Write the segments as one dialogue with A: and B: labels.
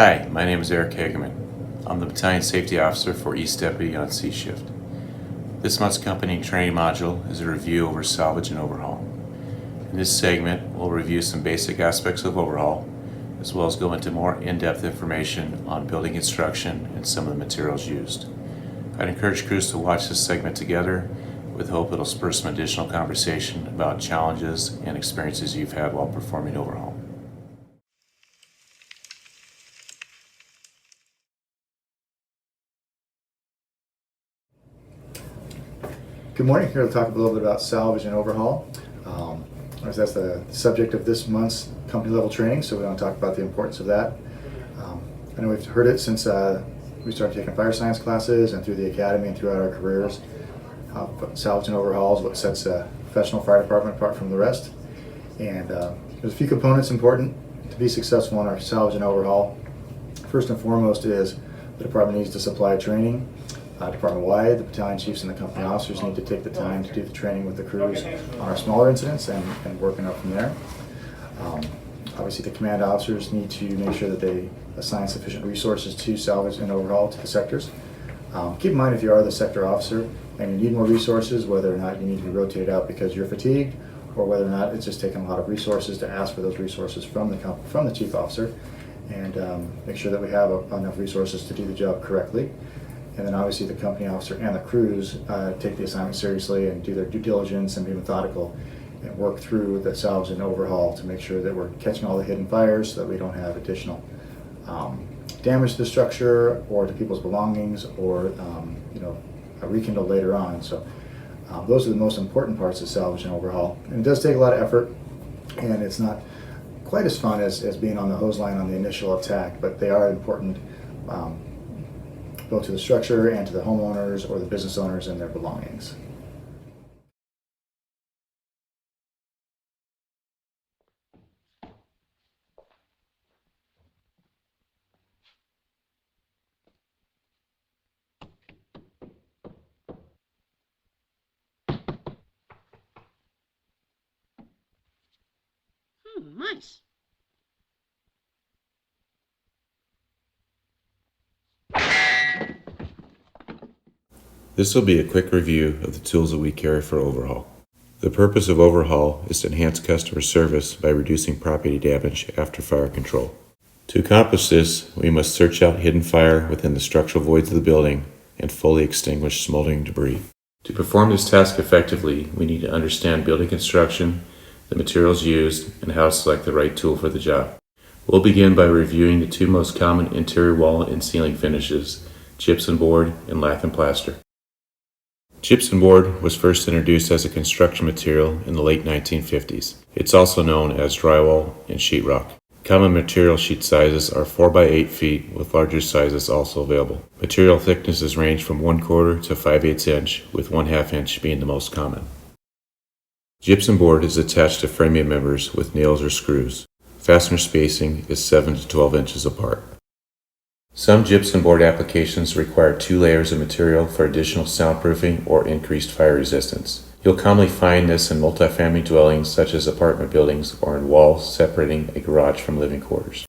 A: Hi, my name is Eric Hageman. I'm the Battalion Safety Officer for East Deputy on C Shift. This month's company training module is a review over Salvage and Overhaul. In this segment, we'll review some basic aspects of overhaul, as well as go into more in-depth information on building construction and some of the materials used. I'd encourage crews to watch this segment together with hope it'll spur some additional conversation about challenges and experiences you've had while performing overhaul.
B: Good morning. Here to talk a little bit about salvage and overhaul. That's the subject of this month's company level training, so we want to talk about the importance of that. I know we've heard it since we started taking fire science classes and through the academy and throughout our careers. Salvage and overhaul is what sets a professional fire department apart from the rest. And there's a few components important to be successful in our salvage and overhaul. First and foremost is the department needs to supply training. Department-wide, the battalion chiefs and the company officers need to take the time to do the training with the crews on our smaller incidents and working up from there. Obviously, the command officers need to make sure that they assign sufficient resources to salvage and overhaul to the sectors. Keep in mind, if you are the sector officer and you need more resources, whether or not you need to be rotated out because you're fatigued, or whether or not it's just taking a lot of resources, to ask for those resources from the chief officer and make sure that we have enough resources to do the job correctly. And then obviously the company officer and the crews take the assignment seriously and do their due diligence and be methodical and work through the salvage and overhaul to make sure that we're catching all the hidden fires so that we don't have additional damage to the structure or to people's belongings or a rekindle later on. So those are the most important parts of salvage and overhaul. And it does take a lot of effort, and it's not quite as fun as being on the hose line on the initial attack, but they are important both to the structure and to the homeowners or the business owners and their belongings.
C: Nice.
A: This will be a quick review of the tools that we carry for overhaul. The purpose of overhaul is to enhance customer service by reducing property damage after fire control. To accomplish this, we must search out hidden fire within the structural voids of the building and fully extinguish smoldering debris. To perform this task effectively, we need to understand building construction, the materials used, and how to select the right tool for the job. We'll begin by reviewing the two most common interior wall and ceiling finishes, gypsum board and lath and plaster. Gypsum board was first introduced as a construction material in the late 1950s. It's also known as drywall and sheetrock. Common material sheet sizes are 4 by 8 feet, with larger sizes also available. Material thicknesses range from 1/4 to 5/8 inch, with 1/2 inch being the most common. Gypsum board is attached to framing members with nails or screws. Fastener spacing is 7 to 12 inches apart. Some gypsum board applications require 2 layers of material for additional soundproofing or increased fire resistance. You'll commonly find this in multifamily dwellings such as apartment buildings or in walls separating a garage from living quarters.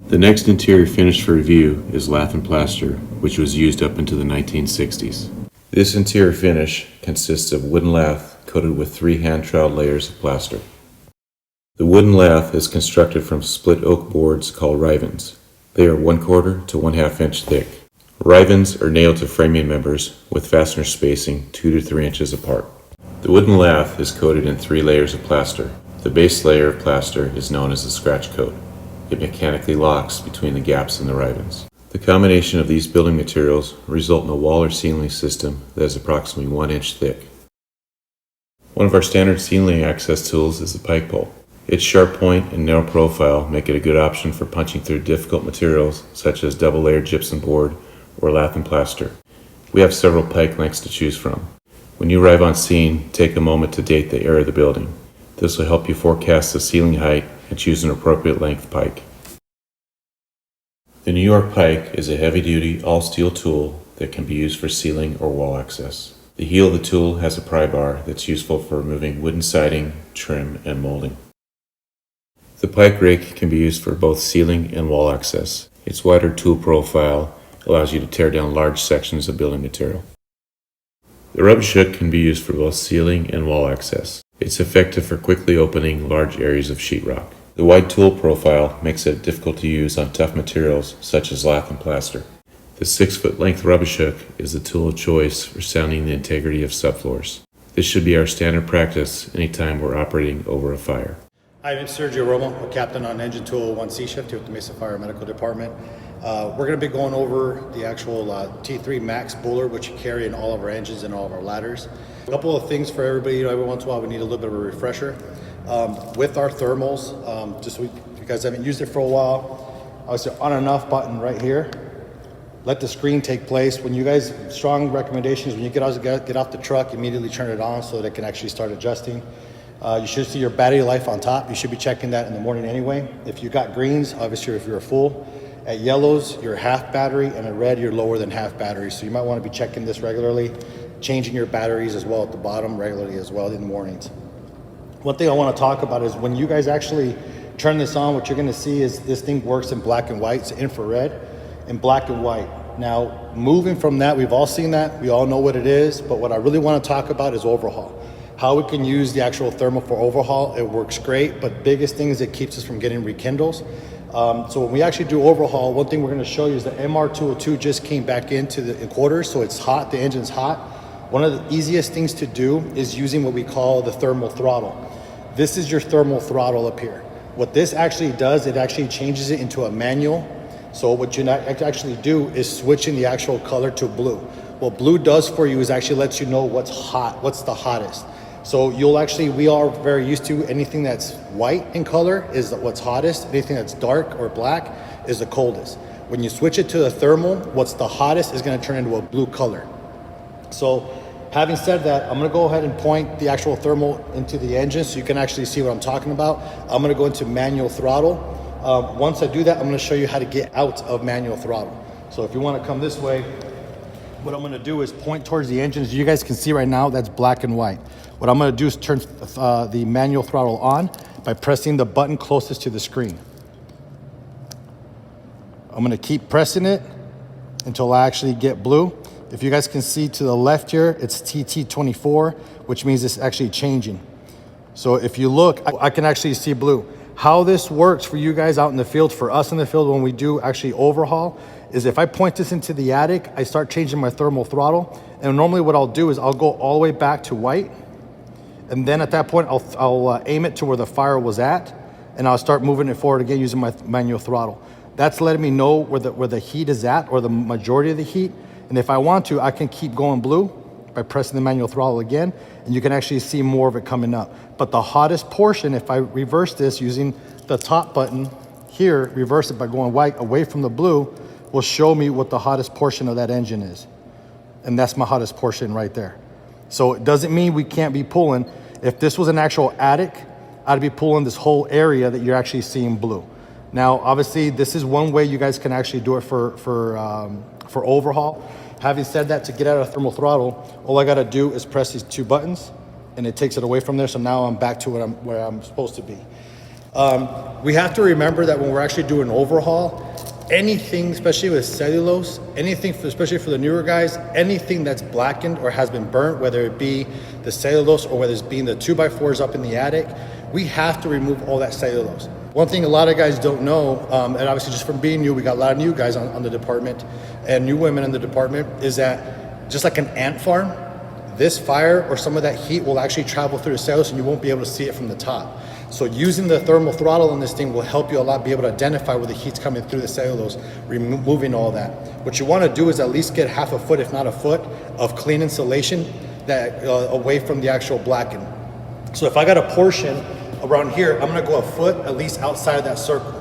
A: The next interior finish for review is lath and plaster, which was used up into the 1960s. This interior finish consists of wooden lath coated with 3 hand-troweled layers of plaster. The wooden lath is constructed from split oak boards called rivens. They are 1/4 to 1/2 inch thick. Rivens are nailed to framing members with fastener spacing 2 to 3 inches apart. The wooden lath is coated in 3 layers of plaster. The base layer of plaster is known as the scratch coat. It mechanically locks between the gaps in the rivens. The combination of these building materials result in a wall or ceiling system that is approximately 1 inch thick. One of our standard ceiling access tools is the pike pole. Its sharp point and narrow profile make it a good option for punching through difficult materials such as double-layered gypsum board or lath and plaster. We have several pike lengths to choose from. When you arrive on scene, take a moment to date the area of the building. This will help you forecast the ceiling height and choose an appropriate length pike. The New York pike is a heavy-duty, all-steel tool that can be used for ceiling or wall access. The heel of the tool has a pry bar that's useful for removing wooden siding, trim, and molding. The pike rake can be used for both ceiling and wall access. Its wider tool profile allows you to tear down large sections of building material. The rubbish hook can be used for both ceiling and wall access. It's effective for quickly opening large areas of sheetrock. The wide tool profile makes it difficult to use on tough materials such as lath and plaster. The 6-foot length rubbish hook is the tool of choice for sounding the integrity of subfloors. This should be our standard practice anytime we're operating over a fire.
C: Hi, I'm Sergio Romo, a captain on Engine 201C shift here with the Mesa Fire Medical Department. We're going to be going over the actual T3 Max bowler, which you carry in all of our engines and all of our ladders. A couple of things for everybody, every once in a while we need a little bit of a refresher. With our thermals, just so you guys haven't used it for a while, obviously on and off button right here. Let the screen take place. When you guys, strong recommendations, when you get off the truck, immediately turn it on so that it can actually start adjusting. You should see your battery life on top. You should be checking that in the morning anyway. If you got greens, obviously if you're full. At yellows, you're half battery, and at red, you're lower than half battery. So you might want to be checking this regularly, changing your batteries as well at the bottom regularly as well in the mornings. One thing I want to talk about is when you guys actually turn this on, what you're going to see is this thing works in black and white. It's infrared and black and white. Now, moving from that, we've all seen that. We all know what it is. But what I really want to talk about is overhaul. How we can use the actual thermal for overhaul. It works great, but biggest thing is it keeps us from getting rekindles. So when we actually do overhaul, one thing we're going to show you is the MR202 just came back into the quarters, so it's hot, the engine's hot. One of the easiest things to do is using what we call the thermal throttle. This is your thermal throttle up here. What this actually does, it actually changes it into a manual. So what you actually do is switching the actual color to blue. What blue does for you is actually lets you know what's hot, what's the hottest. So we are very used to anything that's white in color is what's hottest. Anything that's dark or black is the coldest. When you switch it to the thermal, what's the hottest is gonna turn into a blue color. So having said that, I'm gonna go ahead and point the actual thermal into the engine so you can actually see what I'm talking about. I'm gonna go into manual throttle. Once I do that, I'm gonna show you how to get out of manual throttle. So if you wanna come this way, what I'm gonna do is point towards the engine. As you guys can see right now, that's black and white. What I'm gonna do is turn the manual throttle on by pressing the button closest to the screen. I'm gonna keep pressing it until I actually get blue. If you guys can see to the left here, it's TT24, which means it's actually changing. So if you look, I can actually see blue. How this works for you guys out in the field, for us in the field when we do actually overhaul, is if I point this into the attic, I start changing my thermal throttle. And normally what I'll do is I'll go all the way back to white. And then at that point, I'll aim it to where the fire was at, and I'll start moving it forward again using my manual throttle. That's letting me know where the heat is at, or the majority of the heat. And if I want to, I can keep going blue by pressing the manual throttle again, and you can actually see more of it coming up. But the hottest portion, if I reverse this using the top button here, reverse it by going white away from the blue, will show me what the hottest portion of that engine is. And that's my hottest portion right there. So it doesn't mean we can't be pulling. If this was an actual attic, I'd be pulling this whole area that you're actually seeing blue. Now, obviously, this is one way you guys can actually do it for overhaul. Having said that, to get out of thermal throttle, all I gotta do is press these two buttons, and it takes it away from there. So now I'm back to where I'm supposed to be. We have to remember that when we're actually doing overhaul, anything, especially with cellulose, anything, especially for the newer guys, anything that's blackened or has been burnt, whether it be the cellulose or whether it's being the 2x4s up in the attic, we have to remove all that cellulose. One thing a lot of guys don't know, and obviously just from being new, we got a lot of new guys on the department and new women in the department, is that just like an ant farm, this fire or some of that heat will actually travel through the cellulose and you won't be able to see it from the top. So using the thermal throttle on this thing will help you a lot be able to identify where the heat's coming through the cellulose, removing all that. What you want to do is at least get half a foot, if not a foot, of clean insulation that away from the actual blacken. So if I got a portion around here, I'm going to go a foot at least outside of that circle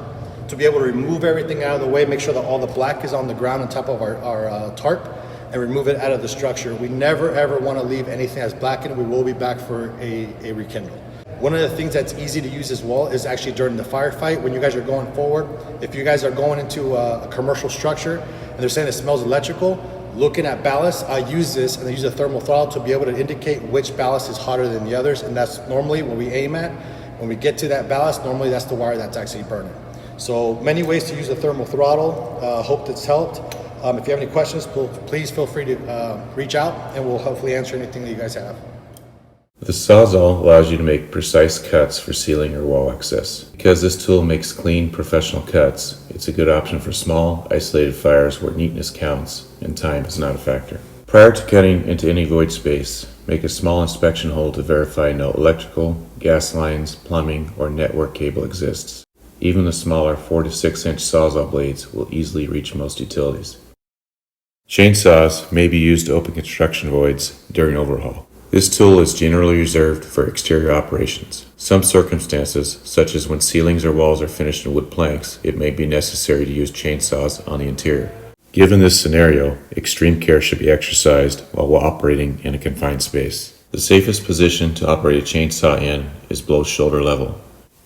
C: to be able to remove everything out of the way, make sure that all the black is on the ground on top of our tarp, and remove it out of the structure. We never ever want to leave anything that's blackened. We will be back for a rekindle. One of the things that's easy to use as well is actually during the firefight when you guys are going forward. If you guys are going into a commercial structure and they're saying it smells electrical, looking at ballast, I use this and I use a thermal throttle to be able to indicate which ballast is hotter than the others, and that's normally what we aim at. When we get to that ballast, normally that's the wire that's actually burning. So many ways to use the thermal throttle. Hope that's helped. If you have any questions, please feel free to reach out and we'll hopefully answer anything that you guys have.
A: The Sawzall allows you to make precise cuts for sealing or wall access. Because this tool makes clean, professional cuts, it's a good option for small, isolated fires where neatness counts and time is not a factor. Prior to cutting into any void space, make a small inspection hole to verify no electrical, gas lines, plumbing, or network cable exists. Even the smaller 4 to 6 inch Sawzall blades will easily reach most utilities. Chainsaws may be used to open construction voids during overhaul. This tool is generally reserved for exterior operations. Some circumstances, such as when ceilings or walls are finished in wood planks, it may be necessary to use chainsaws on the interior. Given this scenario, extreme care should be exercised while operating in a confined space. The safest position to operate a chainsaw in is below shoulder level.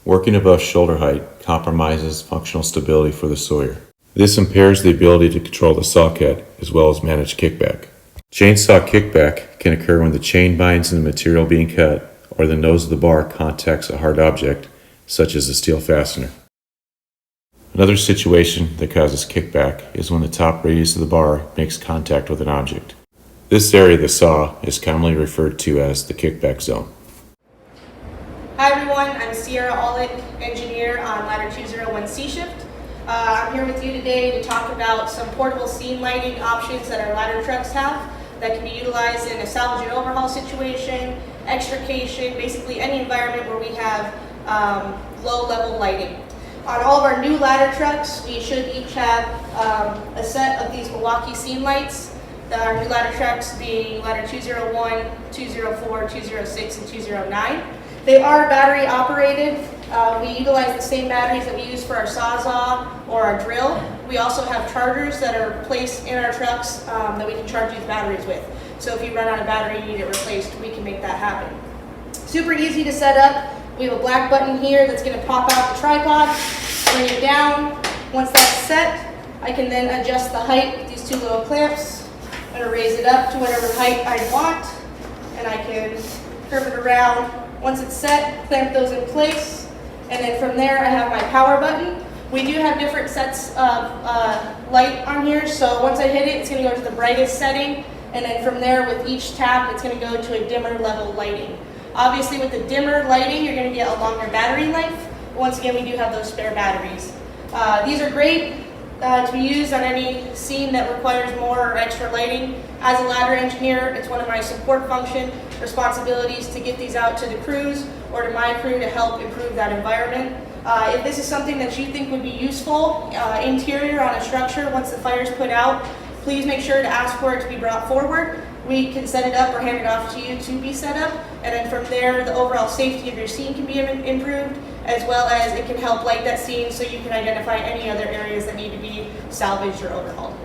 A: Working above shoulder height compromises functional stability for the sawyer. This impairs the ability to control the saw cut as well as manage kickback. Chainsaw kickback can occur when the chain binds in the material being cut or the nose of the bar contacts a hard object, such as a steel fastener. Another situation that causes kickback is when the top radius of the bar makes contact with an object. This area of the saw is commonly referred to as the kickback zone.
D: Hi everyone, I'm Sierra Olick, engineer on ladder 201 C-Shift. I'm here with you today to talk about some portable scene lighting options that our ladder trucks have that can be utilized in a salvage and overhaul situation, extrication, basically any environment where we have low-level lighting. On all of our new ladder trucks, we should each have a set of these Milwaukee scene lights. Our new ladder trucks being ladder 201, 204, 206, and 209. They are battery operated. We utilize the same batteries that we use for our Sawzall or our drill. We also have chargers that are placed in our trucks that we can charge these batteries with. So if you run out of battery and you need it replaced, we can make that happen. Super easy to set up. We have a black button here that's going to pop out the tripod, bring it down. Once that's set, I can then adjust the height with these two little clamps. I'm going to raise it up to whatever height I want, and I can curve it around. Once it's set, clamp those in place, and then from there I have my power button. We do have different sets of light on here, so once I hit it, it's going to go to the brightest setting, and then from there with each tap, it's going to go to a dimmer level lighting. Obviously with the dimmer lighting, you're going to get a longer battery life. Once again, we do have those spare batteries. These are great to be used on any scene that requires more or extra lighting. As a ladder engineer, it's one of my support function responsibilities to get these out to the crews or to my crew to help improve that environment. If this is something that you think would be useful, interior on a structure once the fire is put out, please make sure to ask for it to be brought forward. We can set it up or hand it off to you to be set up, and then from there the overall safety of your scene can be improved, as well as it can help light that scene so you can identify any other areas that need to be salvaged or overhauled.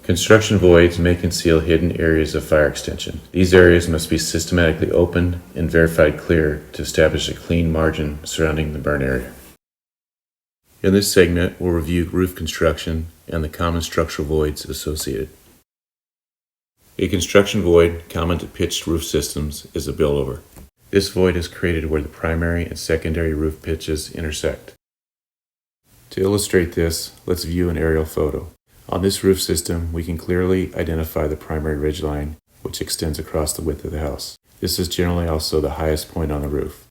A: Construction voids may conceal hidden areas of fire extension. These areas must be systematically opened and verified clear to establish a clean margin surrounding the burn area. In this segment, we'll review roof construction and the common structural voids associated. A construction void common to pitched roof systems is a billover. This void is created where the primary and secondary roof pitches intersect. To illustrate this, let's view an aerial photo. On this roof system, we can clearly identify the primary ridgeline, which extends across the width of the house. This is generally also the highest point on the roof.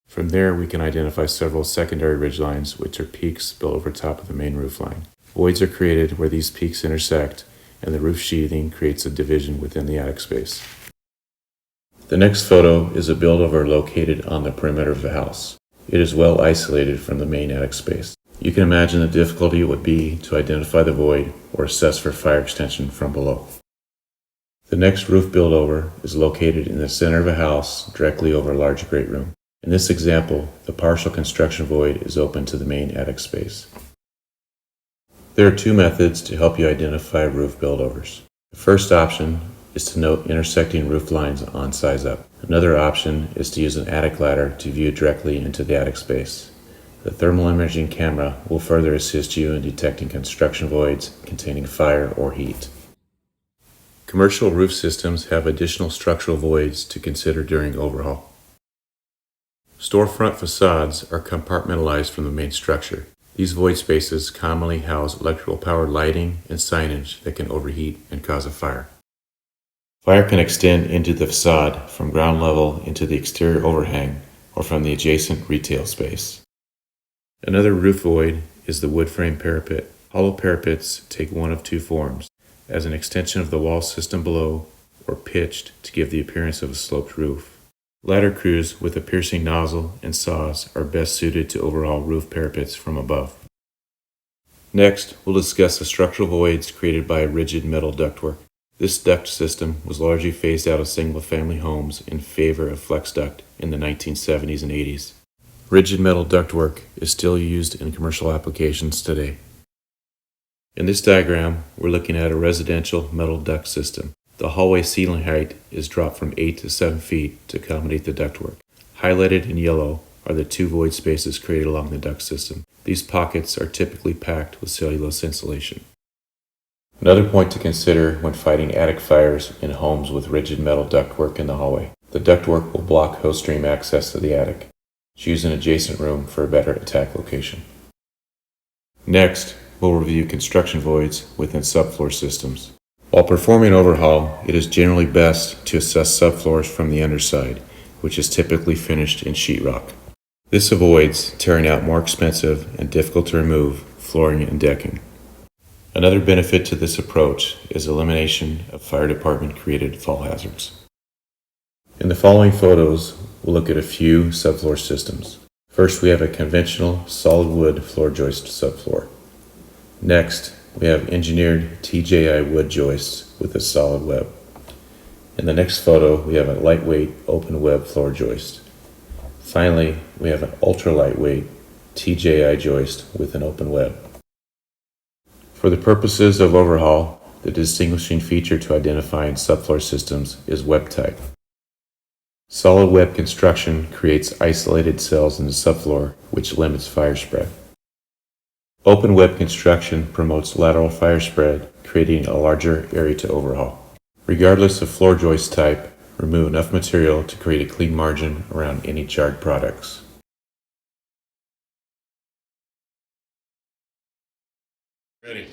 A: From there, we can identify several secondary ridgelines, which are peaks built over top of the main roof line. Voids are created where these peaks intersect, and the roof sheathing creates a division within the attic space. The next photo is a buildover located on the perimeter of the house. It is well isolated from the main attic space. You can imagine the difficulty it would be to identify the void or assess for fire extension from below. The next roof buildover is located in the center of a house directly over a large great room. In this example, the partial construction void is open to the main attic space. There are two methods to help you identify roof buildovers. The first option is to note intersecting roof lines on size up. Another option is to use an attic ladder to view directly into the attic space. The thermal imaging camera will further assist you in detecting construction voids containing fire or heat. Commercial roof systems have additional structural voids to consider during overhaul. Storefront facades are compartmentalized from the main structure. These void spaces commonly house electrical powered lighting and signage that can overheat and cause a fire. Fire can extend into the facade from ground level into the exterior overhang or from the adjacent retail space. Another roof void is the wood frame parapet. Hollow parapets take one of two forms, as an extension of the wall system below or pitched to give the appearance of a sloped roof. Ladder crews with a piercing nozzle and saws are best suited to overhaul roof parapets from above. Next, we'll discuss the structural voids created by rigid metal ductwork. This duct system was largely phased out of single-family homes in favor of flex duct in the 1970s and 80s. Rigid metal ductwork is still used in commercial applications today. In this diagram, we're looking at a residential metal duct system. The hallway ceiling height is dropped from 8 to 7 feet to accommodate the ductwork. Highlighted in yellow are the two void spaces created along the duct system. These pockets are typically packed with cellulose insulation. Another point to consider when fighting attic fires in homes with rigid metal ductwork in the hallway. The ductwork will block hose stream access to the attic. Choose an adjacent room for a better attack location. Next, we'll review construction voids within subfloor systems. While performing overhaul, it is generally best to assess subfloors from the underside, which is typically finished in sheetrock. This avoids tearing out more expensive and difficult to remove flooring and decking. Another benefit to this approach is elimination of fire department created fall hazards. In the following photos, we'll look at a few subfloor systems. First, we have a conventional solid wood floor joist subfloor. Next, we have engineered TJI wood joists with a solid web. In the next photo, we have a lightweight open web floor joist. Finally, we have an ultra lightweight TJI joist with an open web. For the purposes of overhaul, the distinguishing feature to identifying subfloor systems is web type. Solid web construction creates isolated cells in the subfloor, which limits fire spread. Open web construction promotes lateral fire spread, creating a larger area to overhaul. Regardless of floor joist type, remove enough material to create a clean margin around any charred products.
E: Ready.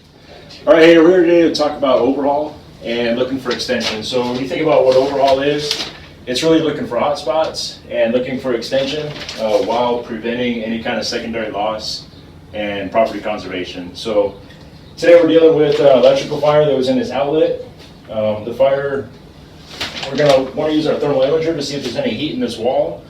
E: All right, hey, we're here today to talk about overhaul and looking for extension. So when you think about what overhaul is, it's really looking for hot spots and looking for extension while preventing any kind of secondary loss and property conservation. So today we're dealing with electrical fire that was in this outlet. The fire, we're going to want to use our thermal imager to see if there's any heat in this wall.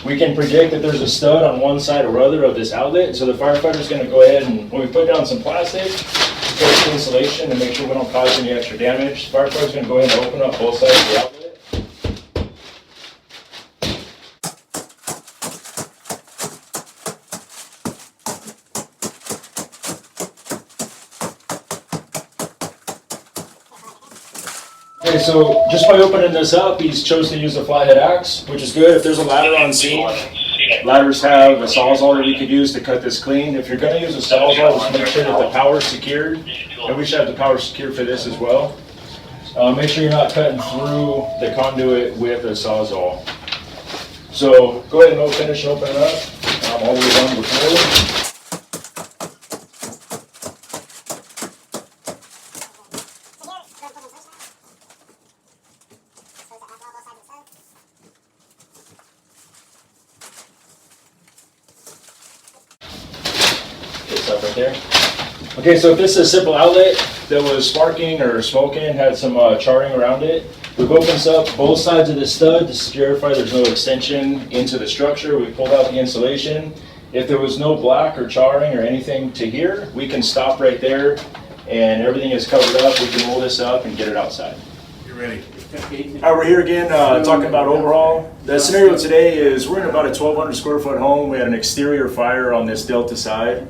E: We can predict that there's a stud on one side or other of this outlet, so the firefighter's going to go ahead and, when we put down some plastic, put some insulation to make sure we don't cause any extra damage, the firefighter's going to go ahead and open up both sides of the outlet. Okay, so just by opening this up, he's chosen to use a flathead axe, which is good. If there's a ladder on scene, ladders have a sawzall that we could use to cut this clean. If you're going to use a sawzall, just make sure that the power's secured, and we should have the power secured for this as well. Make sure you're not cutting through the conduit with a sawzall. So go ahead and finish opening it up all the way down to the floor. Right there. Okay, so if this is a simple outlet that was sparking or smoking, had some charring around it, we've opened up both sides of the stud to verify there's no extension into the structure. We pulled out the insulation. If there was no black or charring or anything to here, we can stop right there and everything is covered up. We can roll this up and get it outside.
A: You're ready.
E: All right, we're here again talking about overhaul. The scenario today is we're in about a 1,200 square foot home. We had an exterior fire on this delta side.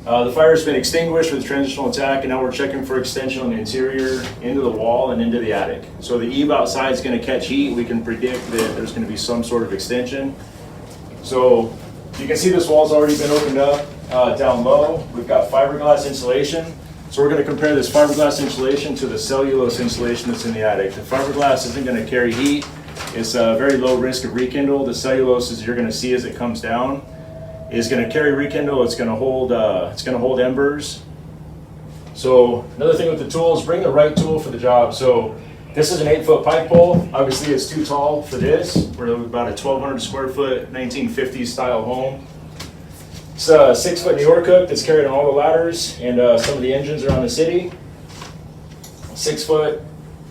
E: The fire's been extinguished with transitional attack, and now we're checking for extension on the interior, into the wall, and into the attic. So the eave outside is going to catch heat. We can predict that there's going to be some sort of extension. So You can see this wall's already been opened up down low. We've got fiberglass insulation. So we're going to compare this fiberglass insulation to the cellulose insulation that's in the attic. The fiberglass isn't going to carry heat. It's a very low risk of rekindle. The cellulose, as you're going to see as it comes down, is going to carry rekindle. It's going to hold embers. So another thing with the tools, bring the right tool for the job. So this is an 8-foot pike pole. Obviously it's too tall for this. We're about a 1,200 square foot 1950s style home. It's a 6-foot New York hook that's carried on all the ladders and some of the engines around the city. 6 foot.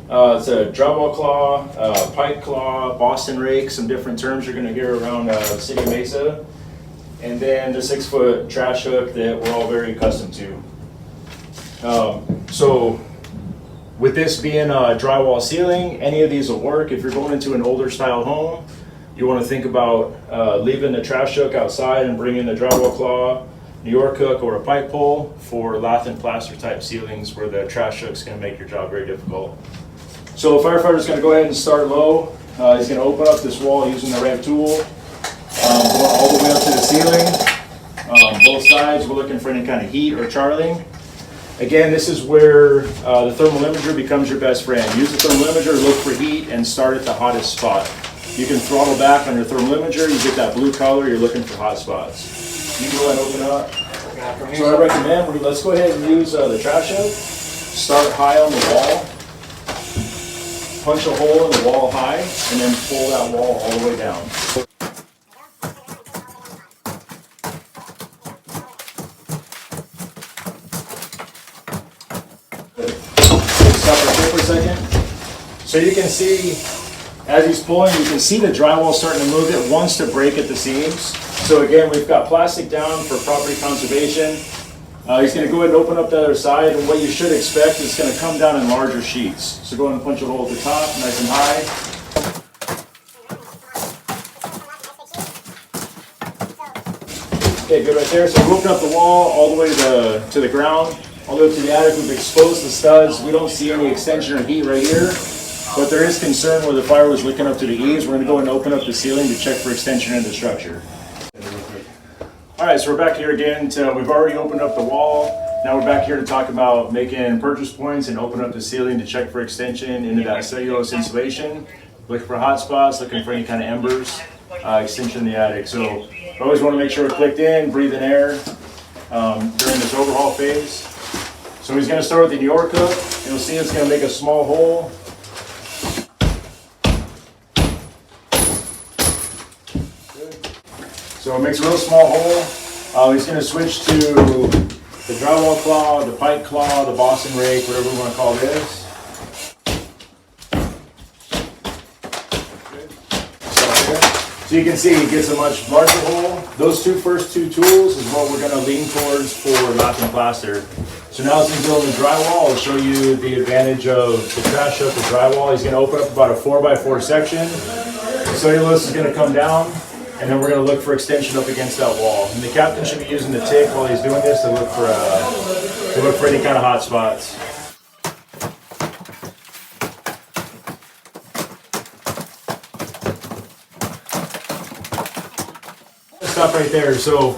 E: It's a drywall claw, pike claw, Boston rake, some different terms you're going to hear around the city of Mesa. And then the 6-foot trash hook that we're all very accustomed to. So with this being a drywall ceiling, any of these will work. If you're going into an older style home, you want to think about leaving the trash hook outside and bringing the drywall claw, New York hook, or a pike pole for lath and plaster type ceilings where the trash hook's going to make your job very difficult. So the firefighter's going to go ahead and start low. He's going to open up this wall using the right tool, going all the way up to the ceiling. Both sides, we're looking for any kind of heat or charling. Again, this is where the thermal imager becomes your best friend. Use the thermal imager, look for heat, and start at the hottest spot. You can throttle back on your thermal imager, you get that blue color, you're looking for hot spots. You can go ahead and open up. So I recommend, let's go ahead and use the trash hook. Start high on the wall. Punch a hole in the wall high, and then pull that wall all the way down. Stop right there for a second. So you can see, as he's pulling, you can see the drywall starting to move. It wants to break at the seams. So again, we've got plastic down for property conservation. He's going to go ahead and open up the other side, and what you should expect is it's going to come down in larger sheets. So go ahead and punch a hole at the top, nice and high. Okay, good right there. So we've opened up the wall all the way to the ground, all the way up to the attic. We've exposed the studs. We don't see any extension or heat right here, but there is concern where the fire was licking up to the eaves. We're going to go ahead and open up the ceiling to check for extension in the structure. All right, so we're back here again. We've already opened up the wall. Now we're back here to talk about making purchase points and open up the ceiling to check for extension into that cellulose insulation. Looking for hot spots, looking for any kind of embers, extension in the attic. So we always want to make sure we're clicked in, breathing air during this overhaul phase. So he's going to start with the New York hook. You'll see it's going to make a small hole. So it makes a real small hole. He's going to switch to the drywall claw, the pike claw, the Boston rake, whatever we want to call this. So you can see he gets a much larger hole. Those first two tools is what we're going to lean towards for lath and plaster. So now as he's building the drywall, I'll show you the advantage of the trash hook with drywall. He's going to open up about a 4x4 section. The cellulose is going to come down. And then we're going to look for extension up against that wall. And the captain should be using the tick while he's doing this to look for any kind of hot spots. Stop right there. So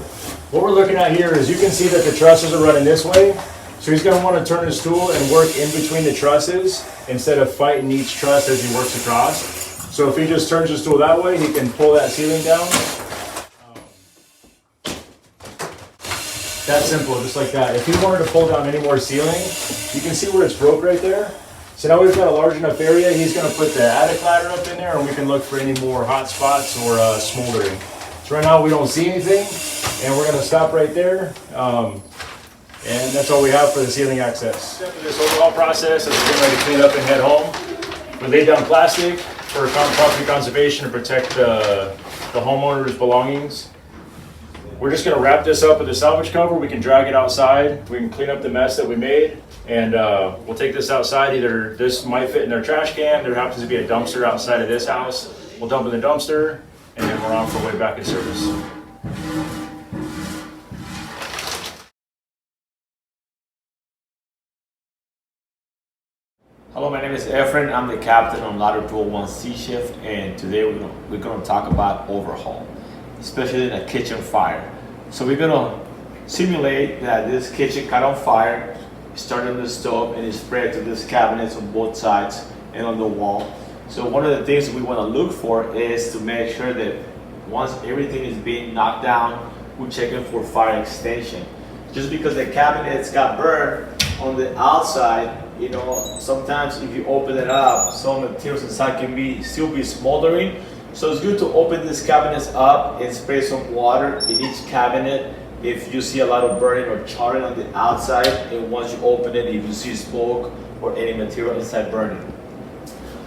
E: what we're looking at here is you can see that the trusses are running this way. So he's going to want to turn his tool and work in between the trusses instead of fighting each truss as he works across. So if he just turns his tool that way, he can pull that ceiling down. That simple, just like that. If he wanted to pull down any more ceiling, you can see where it's broke right there. So now we've got a large enough area, he's going to put the attic ladder up in there and we can look for any more hot spots or smoldering. So right now we don't see anything and we're going to stop right there. And that's all we have for the ceiling access. After this overhaul process, as we're getting ready to clean up and head home, we lay down plastic for property conservation to protect the homeowner's belongings. We're just going to wrap this up with a salvage cover. We can drag it outside. We can clean up the mess that we made, and we'll take this outside. Either this might fit in their trash can. There happens to be a dumpster outside of this house. We'll dump in the dumpster, and then we're on for way back in service.
F: Hello, my name is Efren. I'm the captain on Ladder Tool 1 C shift, and today we're going to talk about overhaul. especially in a kitchen fire. So we're gonna simulate that this kitchen caught on fire, started on the stove, and it spread to these cabinets on both sides and on the wall. So one of the things we want to look for is to make sure that once everything is being knocked down, we're checking for fire extension. Just because the cabinets got burned on the outside, you know, sometimes if you open it up, some materials inside can still be smoldering. So it's good to open these cabinets up and spray some water in each cabinet if you see a lot of burning or charring on the outside, and once you open it, if you see smoke or any material inside burning.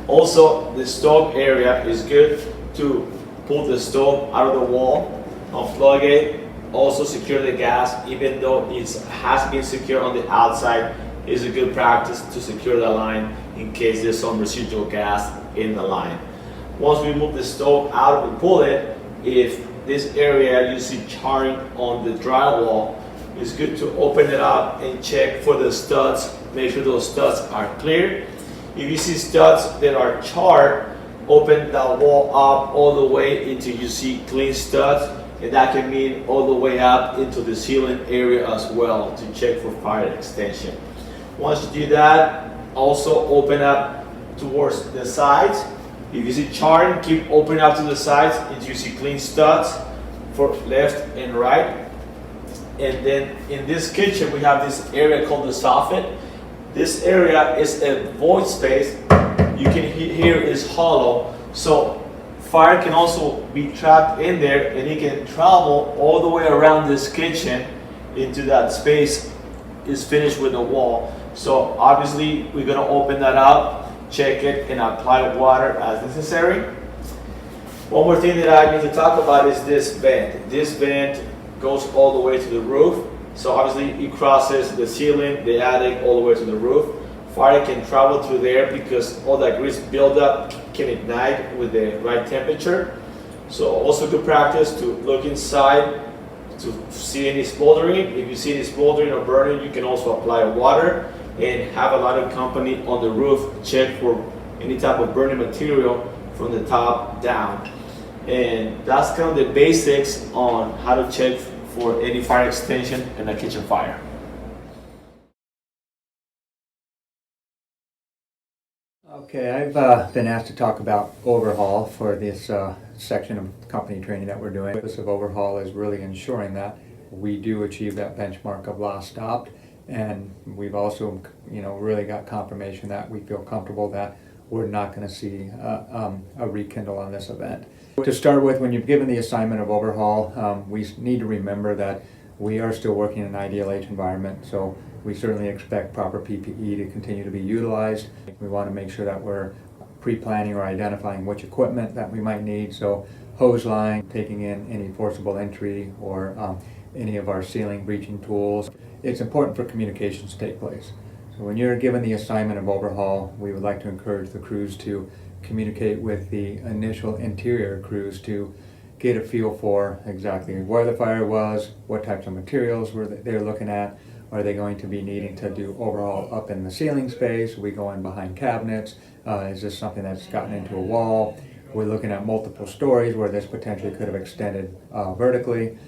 F: Also, the stove area is good to pull the stove out of the wall, unplug it, also secure the gas, even though it has been secure on the outside. It's a good practice to secure the line in case there's some residual gas in the line. Once we move the stove out and pull it, if this area you see charring on the drywall, it's good to open it up and check for the studs, make sure those studs are clear. If you see studs that are charred, open that wall up all the way until you see clean studs, and that can mean all the way up into the ceiling area as well to check for fire extension. Once you do that, also open up towards the sides. If you see charring, keep opening up to the sides until you see clean studs for left and right. And then in this kitchen, we have this area called the soffit. This area is a void space. You can hear it's hollow. So fire can also be trapped in there, and it can travel all the way around this kitchen into that space is finished with the wall. So obviously we're gonna open that up, check it, and apply water as necessary. One more thing that I need to talk about is this vent. This vent goes all the way to the roof. So obviously it crosses the ceiling, the attic, all the way to the roof. Fire can travel through there because all that grease buildup can ignite with the right temperature. So also good practice to look inside to see any smoldering. If you see any smoldering or burning, you can also apply water and have a lot of company on the roof check for any type of burning material from the top down. And that's kind of the basics on how to check for any fire extension in a kitchen fire.
G: Okay, I've been asked to talk about overhaul for this section of company training that we're doing. The purpose of overhaul is really ensuring that we do achieve that benchmark of lost stopped, and we've also, really got confirmation that we feel comfortable that we're not going to see a rekindle on this event. To start with, when you're given the assignment of overhaul, we need to remember that we are still working in an IDLH environment, so we certainly expect proper PPE to continue to be utilized. We want to make sure that we're pre-planning or identifying which equipment that we might need. So hose line, taking in any forcible entry, or any of our ceiling breaching tools. It's important for communications to take place. So when you're given the assignment of overhaul, we would like to encourage the crews to communicate with the initial interior crews to get a feel for exactly where the fire was, what types of materials they're looking at. Are they going to be needing to do overhaul up in the ceiling space? Are we going behind cabinets? Is this something that's gotten into a wall? We're looking at multiple stories where this potentially could have extended vertically.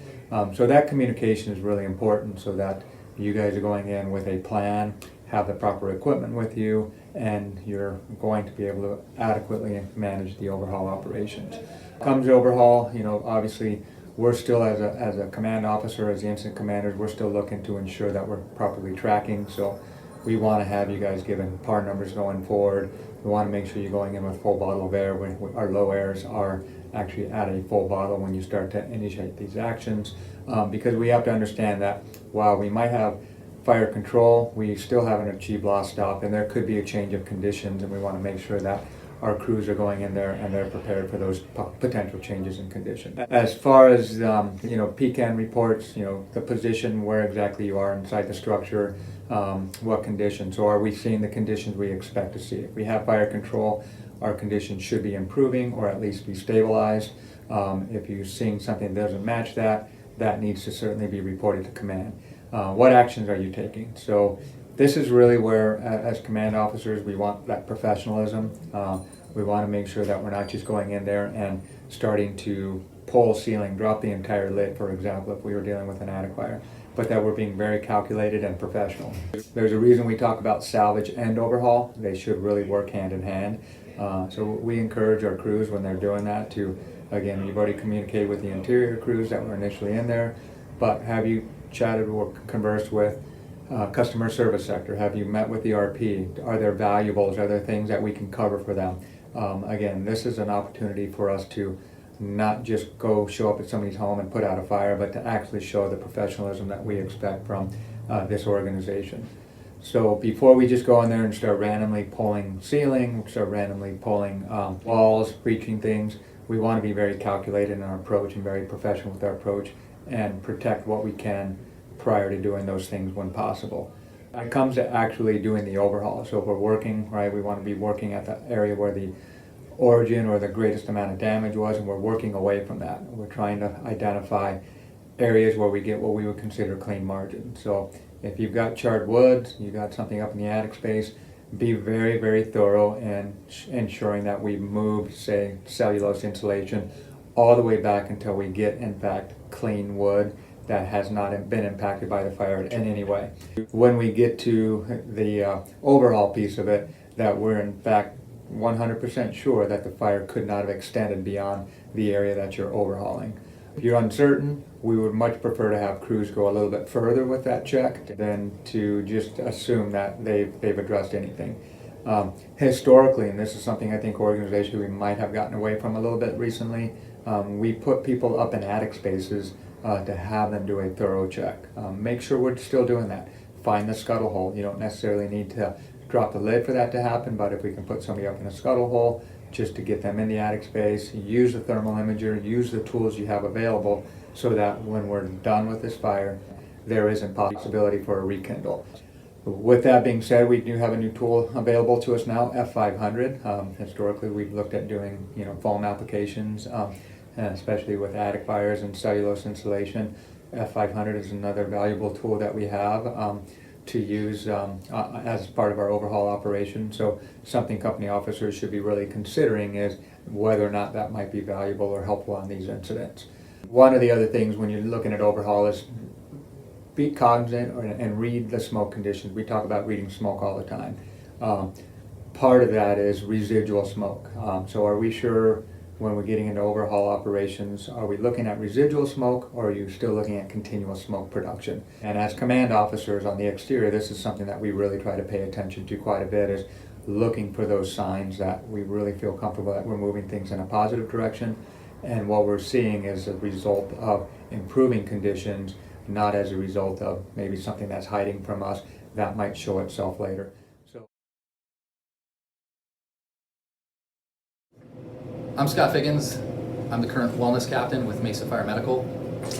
G: So that communication is really important so that you guys are going in with a plan, have the proper equipment with you, and you're going to be able to adequately manage the overhaul operations. Comes overhaul, obviously we're still, as a command officer, as the incident commanders, we're still looking to ensure that we're properly tracking. So we want to have you guys given par numbers going forward. We want to make sure you're going in with full bottle of air when our low airs are actually at a full bottle when you start to initiate these actions. Because we have to understand that while we might have fire control, we still haven't achieved lost stop, and there could be a change of conditions, and we want to make sure that our crews are going in there and they're prepared for those potential changes in condition. As far as PCAN reports, the position, where exactly you are inside the structure, what conditions, or are we seeing the conditions we expect to see? If we have fire control, our conditions should be improving or at least be stabilized. If you're seeing something that doesn't match that, that needs to certainly be reported to command. What actions are you taking? So this is really where, as command officers, we want that professionalism. We want to make sure that we're not just going in there and starting to pull ceiling, drop the entire lid, for example, if we were dealing with an attic fire, but that we're being very calculated and professional. There's a reason we talk about salvage and overhaul. They should really work hand in hand. So we encourage our crews when they're doing that to, again, you've already communicated with the interior crews that were initially in there, but have you chatted or conversed with customer service sector? Have you met with the RP? Are there valuables? Are there things that we can cover for them? Again, this is an opportunity for us to not just go show up at somebody's home and put out a fire, but to actually show the professionalism that we expect from this organization. So before we just go in there and start randomly pulling ceiling, start randomly pulling walls, breaching things, we want to be very calculated in our approach and very professional with our approach and protect what we can prior to doing those things when possible. When it comes to actually doing the overhaul, so if we're working, right, we want to be working at the area where the origin or the greatest amount of damage was, and we're working away from that. We're trying to identify areas where we get what we would consider clean margin. So if you've got charred wood, you got something up in the attic space, be very, very thorough in ensuring that we move, say, cellulose insulation all the way back until we get, in fact, clean wood that has not been impacted by the fire in any way. When we get to the overhaul piece of it, that we're in fact 100% sure that the fire could not have extended beyond the area that you're overhauling. If you're uncertain, we would much prefer to have crews go a little bit further with that check than to just assume that they've addressed anything. Historically, and this is something I think organizationally we might have gotten away from a little bit recently, we put people up in attic spaces to have them do a thorough check. Make sure we're still doing that. Find the scuttle hole. You don't necessarily need to drop the lid for that to happen, but if we can put somebody up in a scuttle hole just to get them in the attic space, use the thermal imager, use the tools you have available so that when we're done with this fire, there isn't possibility for a rekindle. With that being said, we do have a new tool available to us now, F500. Historically, we've looked at doing foam applications, especially with attic fires and cellulose insulation. F500 is another valuable tool that we have to use as part of our overhaul operation. So something company officers should be really considering is whether or not that might be valuable or helpful on these incidents. One of the other things when you're looking at overhaul is be cognizant and read the smoke conditions. We talk about reading smoke all the time. Part of that is residual smoke. So are we sure when we're getting into overhaul operations, are we looking at residual smoke or are you still looking at continuous smoke production? And as command officers on the exterior, this is something that we really try to pay attention to quite a bit, is looking for those signs that we really feel comfortable that we're moving things in a positive direction. And what we're seeing is a result of improving conditions, not as a result of maybe something that's hiding from us that might show itself later.
H: I'm Scott Figgins. I'm the current wellness captain with Mesa Fire Medical,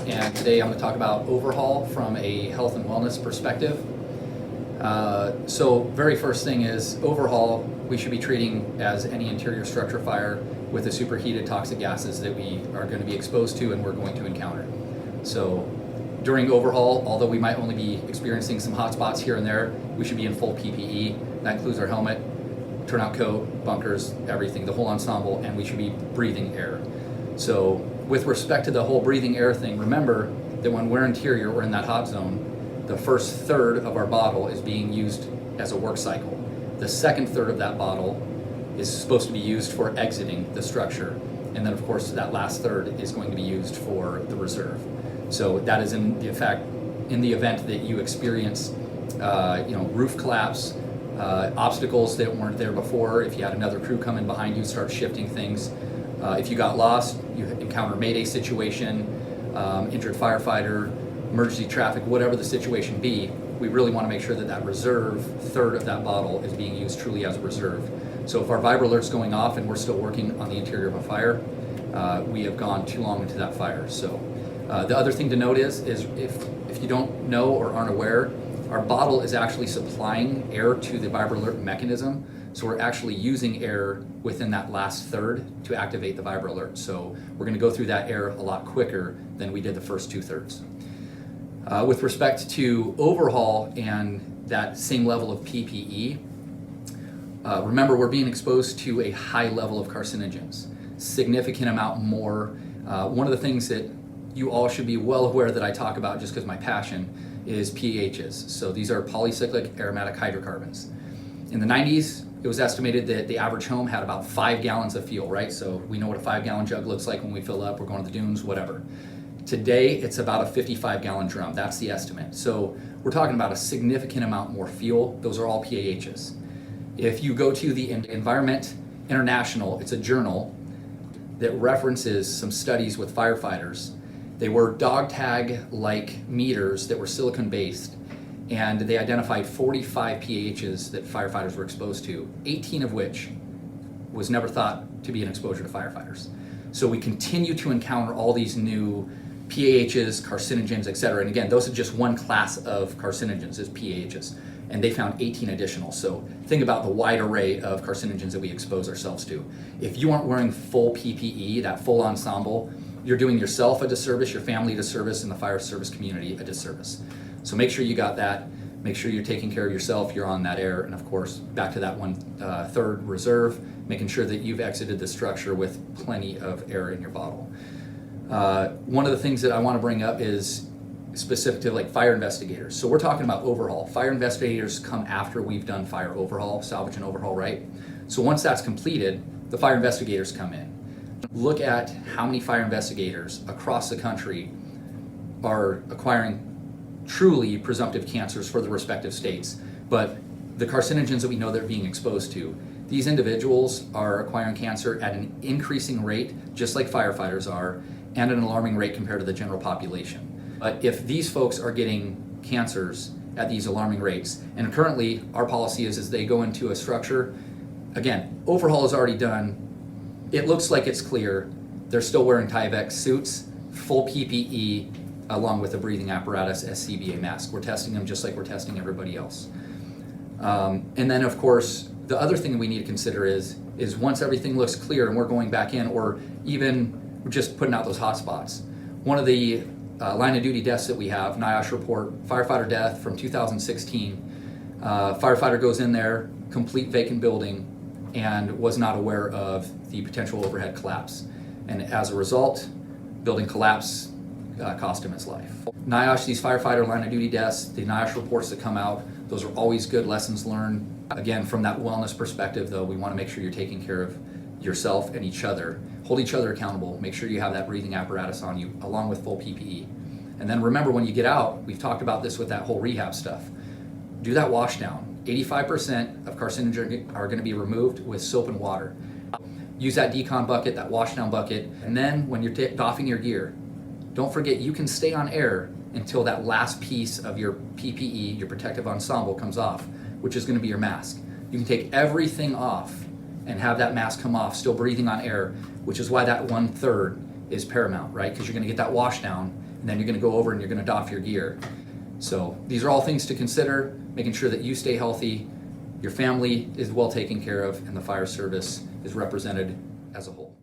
H: and today I'm going to talk about overhaul from a health and wellness perspective. So very first thing is overhaul, we should be treating as any interior structure fire with the superheated toxic gases that we are going to be exposed to and we're going to encounter. So during overhaul, although we might only be experiencing some hot spots here and there, we should be in full PPE. That includes our helmet, turnout coat, bunkers, everything, the whole ensemble, and we should be breathing air. So with respect to the whole breathing air thing, remember that when we're interior or in that hot zone, the first third of our bottle is being used as a work cycle. The second third of that bottle is supposed to be used for exiting the structure. And then of course that last third is going to be used for the reserve. So that is in the event that you experience roof collapse, obstacles that weren't there before, if you had another crew come in behind you, start shifting things. If you got lost, you encounter a mayday situation, injured firefighter, emergency traffic, whatever the situation be, we really want to make sure that that reserve third of that bottle is being used truly as a reserve. So if our vibra alert's going off and we're still working on the interior of a fire, we have gone too long into that fire. So the other thing to note is if you don't know or aren't aware, our bottle is actually supplying air to the vibra alert mechanism. So we're actually using air within that last third to activate the vibra alert. So we're going to go through that air a lot quicker than we did the first 2/3. With respect to overhaul and that same level of PPE, remember we're being exposed to a high level of carcinogens, significant amount more One of the things that you all should be well aware that I talk about just because my passion is PAHs. So these are polycyclic aromatic hydrocarbons. In the 90s, it was estimated that the average home had about 5 gallons of fuel, right? So we know what a 5-gallon jug looks like when we fill up, we're going to the dunes, whatever. Today, it's about a 55-gallon drum. That's the estimate. So we're talking about a significant amount more fuel. Those are all PAHs. If you go to the Environment International, it's a journal that references some studies with firefighters. They were dog tag-like meters that were silicon-based, and they identified 45 PAHs that firefighters were exposed to, 18 of which was never thought to be an exposure to firefighters. So we continue to encounter all these new PAHs, carcinogens, et cetera. And again, those are just one class of carcinogens, is PAHs. And they found 18 additional. So think about the wide array of carcinogens that we expose ourselves to. If you aren't wearing full PPE, that full ensemble, you're doing yourself a disservice, your family a disservice, and the fire service community a disservice. So make sure you got that. Make sure you're taking care of yourself, you're on that air, and of course, back to that 1/3 reserve, making sure that you've exited the structure with plenty of air in your bottle. One of the things that I want to bring up is specific to like fire investigators. So we're talking about overhaul. Fire investigators come after we've done fire overhaul, salvage and overhaul, right? So once that's completed, the fire investigators come in. Look at how many fire investigators across the country are acquiring truly presumptive cancers for the respective states, but the carcinogens that we know they're being exposed to, these individuals are acquiring cancer at an increasing rate, just like firefighters are, and an alarming rate compared to the general population. But if these folks are getting cancers at these alarming rates, and currently our policy is they go into a structure, again, overhaul is already done, it looks like it's clear, they're still wearing Tyvek suits, full PPE, along with a breathing apparatus, SCBA mask. We're testing them just like we're testing everybody else. And then of course, the other thing we need to consider is once everything looks clear and we're going back in, or even just putting out those hot spots. One of the line of duty deaths that we have, NIOSH report, firefighter death from 2016. Firefighter goes in there, complete vacant building, and was not aware of the potential overhead collapse. And as a result, building collapse cost him his life. NIOSH, these firefighter line of duty deaths, the NIOSH reports that come out, those are always good lessons learned. Again, from that wellness perspective though, we want to make sure you're taking care of yourself and each other. Hold each other accountable, make sure you have that breathing apparatus on you along with full PPE. And then remember when you get out, we've talked about this with that whole rehab stuff, do that wash down. 85% of carcinogens are going to be removed with soap and water. Use that decon bucket, that wash down bucket, and then when you're doffing your gear, don't forget you can stay on air until that last piece of your PPE, your protective ensemble, comes off, which is going to be your mask. You can take everything off and have that mask come off, still breathing on air, which is why that 1/3 is paramount, right? Because you're going to get that wash down, and then you're going to go over and you're going to doff your gear. So these are all things to consider, making sure that you stay healthy, your family is well taken care of, and the fire service is represented as a whole.